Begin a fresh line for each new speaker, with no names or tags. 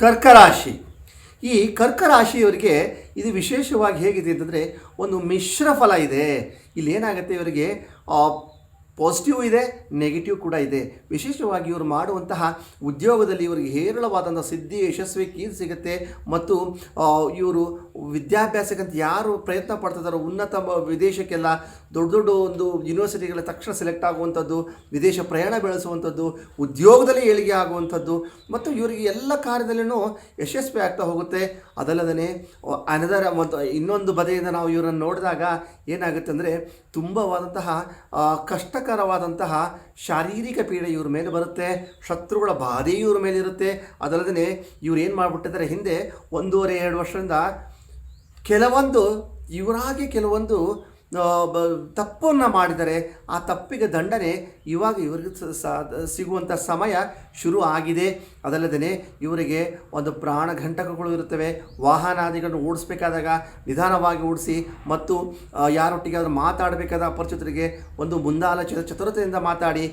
ಕರ್ಕರಾಶಿ. ಈ ಕರ್ಕರಾಶಿಯವರಿಗೆ ಇದು ವಿಶೇಷವಾಗಿ ಹೇಗಿದೆ ಅಂತಂದರೆ ಒಂದು ಮಿಶ್ರ ಫಲ ಇದೆ. ಇಲ್ಲಿ ಏನಾಗುತ್ತೆ, ಇವರಿಗೆ ಪಾಸಿಟಿವ್ ಇದೆ, ನೆಗೆಟಿವ್ ಕೂಡ ಇದೆ. ವಿಶೇಷವಾಗಿ ಇವರು ಮಾಡುವಂತಹ ಉದ್ಯೋಗದಲ್ಲಿ ಇವರಿಗೆ ಹೇರಳವಾದಂಥ ಸಿದ್ಧಿ, ಯಶಸ್ವಿ, ಕೀರ್ತಿ ಸಿಗುತ್ತೆ. ಮತ್ತು ಇವರು ವಿದ್ಯಾಭ್ಯಾಸಕ್ಕಂತ ಯಾರು ಪ್ರಯತ್ನ ಪಡ್ತಿದ್ದಾರೋ ಉನ್ನತ ವಿದೇಶಕ್ಕೆಲ್ಲ ದೊಡ್ಡ ದೊಡ್ಡ ಒಂದು ಯೂನಿವರ್ಸಿಟಿಗಳ ತಕ್ಷಣ ಸೆಲೆಕ್ಟ್ ಆಗುವಂಥದ್ದು, ವಿದೇಶ ಪ್ರಯಾಣ ಬೆಳೆಸುವಂಥದ್ದು, ಉದ್ಯೋಗದಲ್ಲಿ ಏಳಿಗೆ ಆಗುವಂಥದ್ದು ಮತ್ತು ಇವರಿಗೆ ಎಲ್ಲ ಕಾರ್ಯದಲ್ಲೂ ಯಶಸ್ವಿ ಆಗ್ತಾ ಹೋಗುತ್ತೆ. ಅದಲ್ಲದೇ ಅನದರ ಮತ್ತು ಇನ್ನೊಂದು ಬದೆಯಿಂದ ನಾವು ಇವರನ್ನು ನೋಡಿದಾಗ ಏನಾಗುತ್ತೆ ಅಂದರೆ ತುಂಬವಾದಂತಹ ಕಷ್ಟಕರವಾದಂತಹ ಶಾರೀರಿಕ ಪೀಡೆ ಇವ್ರ ಮೇಲೆ ಬರುತ್ತೆ. ಶತ್ರುಗಳ ಬಾಧೆಯೂ ಇವ್ರ ಮೇಲೆ ಇರುತ್ತೆ. ಅದಲ್ಲದೆ ಇವ್ರು ಏನು ಮಾಡಿಬಿಟ್ಟಿದ್ದಾರೆ, ಹಿಂದೆ 1.5-2 ವರ್ಷದಿಂದ ಕೆಲವೊಂದು ತಪ್ಪನ್ನು ಮಾಡಿದರೆ ಆ ತಪ್ಪಿಗೆ ದಂಡನೆ ಇವಾಗ ಇವರಿಗೆ ಸಿಗುವಂಥ ಸಮಯ ಶುರು ಆಗಿದೆ. ಅದಲ್ಲದೆ ಇವರಿಗೆ ಒಂದು ಪ್ರಾಣಘಂಟಕಗಳು ಇರುತ್ತವೆ. ವಾಹನಾದಿಗಳನ್ನು ಓಡಿಸ್ಬೇಕಾದಾಗ ನಿಧಾನವಾಗಿ ಓಡಿಸಿ ಮತ್ತು ಯಾರೊಟ್ಟಿಗೆ ಆದರೂ ಮಾತಾಡಬೇಕಾದ ಅಪರಿಚಿತರಿಗೆ ಒಂದು ಮುಂದಾಲೋಚನೆ ಚತುರತೆಯಿಂದ ಮಾತಾಡಿ.